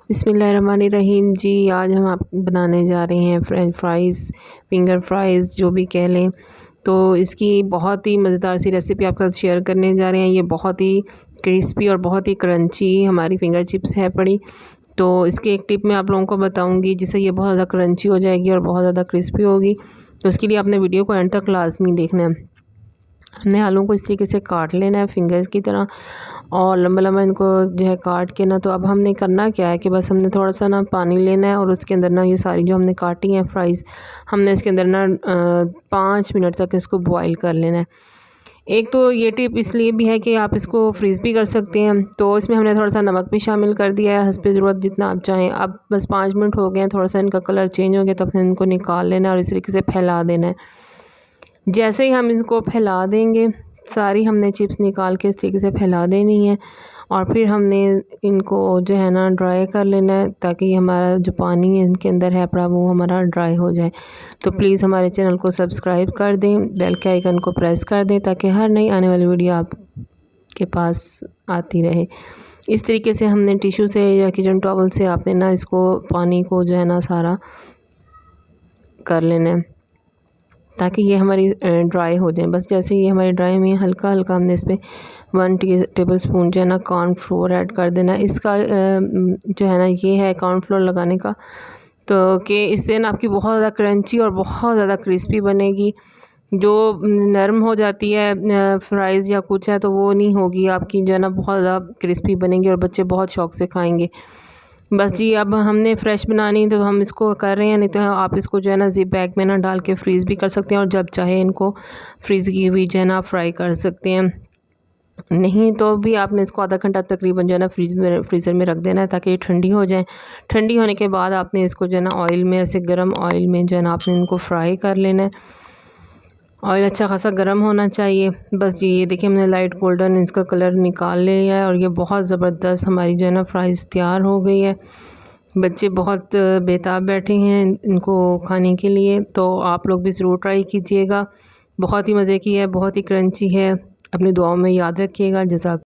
बिस्मिल्लाहिर्रहमानिर्रहीम जी। आज हम आप बनाने जा रहे हैं फ्रेंच फ्राइज़, फिंगर फ्राइज़ जो भी कह लें। तो इसकी बहुत ही मज़ेदार सी रेसिपी आपके साथ शेयर करने जा रहे हैं। ये बहुत ही क्रिस्पी और बहुत ही क्रंची हमारी फिंगर चिप्स है पड़ी। तो इसकी एक टिप मैं आप लोगों को बताऊंगी जिससे ये बहुत ज़्यादा क्रंची हो जाएगी और बहुत ज़्यादा क्रिस्पी होगी। तो इसके लिए आपने वीडियो को एंड तक लाजमी देखना है। हमने आलू को इस तरीके से काट लेना है फिंगर्स की तरह और लंबा लंबा इनको जो है काट के ना। तो अब हमने करना क्या है कि बस हमने थोड़ा सा ना पानी लेना है और उसके अंदर ना ये सारी जो हमने काटी हैं फ्राइज़ हमने इसके अंदर ना 5 मिनट तक इसको बॉईल कर लेना है। एक तो ये टिप इसलिए भी है कि आप इसको फ्रीज़ भी कर सकते हैं। तो इसमें हमने थोड़ा सा नमक भी शामिल कर दिया है हस्बे ज़रूरत जितना आप चाहें। अब बस 5 मिनट हो गए हैं, थोड़ा सा इनका कलर चेंज हो गया तो फिर इनको निकाल लेना है और इस तरीके से फैला देना है। जैसे ही हम इसको फैला देंगे सारी हमने चिप्स निकाल के इस तरीके से फैला देनी है और फिर हमने इनको जो है ना ड्राई कर लेना है ताकि हमारा जो पानी है इनके अंदर है पड़ा वो हमारा ड्राई हो जाए। तो प्लीज़ हमारे चैनल को सब्सक्राइब कर दें, बेल के आइकन को प्रेस कर दें ताकि हर नई आने वाली वीडियो आपके पास आती रहे। इस तरीके से हमने टिश्यू से या किचन टॉवल से आपने ना इसको पानी को जो है ना सारा कर लेना है ताकि ये हमारी ड्राई हो जाए। बस जैसे ये हमारी ड्राई में हल्का हल्का हमने इस पर 1 टेबल स्पून जो है ना कॉर्नफ्लोर ऐड कर देना। इसका जो है ना ये है कॉर्नफ्लोर लगाने का तो कि इससे ना आपकी बहुत ज़्यादा क्रंची और बहुत ज़्यादा क्रिस्पी बनेगी। जो नरम हो जाती है फ्राइज़ या कुछ है तो वो नहीं होगी आपकी, जो है ना बहुत ज़्यादा क्रिस्पी बनेंगी और बच्चे बहुत शौक़ से खाएँगे। बस जी, अब हमने फ़्रेश बनानी है तो हम इसको कर रहे हैं, नहीं तो आप इसको जो है ना ज़िप बैग में ना डाल के फ्रीज़ भी कर सकते हैं और जब चाहे इनको फ्रीज़ की हुई जो है ना फ्राई कर सकते हैं। नहीं तो भी आपने इसको आधा घंटा तकरीबन जो है ना फ्रीज़र में रख देना है ताकि ये ठंडी हो जाए। ठंडी होने के बाद आपने इसको जो है ना ऑयल में, ऐसे गर्म ऑयल में जो है ना आपने इनको फ्राई कर लेना है। ऑयल अच्छा खासा गर्म होना चाहिए। बस जी, ये देखिए हमने लाइट गोल्डन इसका कलर निकाल लिया है और ये बहुत ज़बरदस्त हमारी जो है ना फ्राइज़ तैयार हो गई है। बच्चे बहुत बेताब बैठे हैं इनको खाने के लिए, तो आप लोग भी ज़रूर ट्राई कीजिएगा। बहुत ही मज़े की है, बहुत ही क्रंची है। अपनी दुआओं में याद रखिएगा। जज़ाक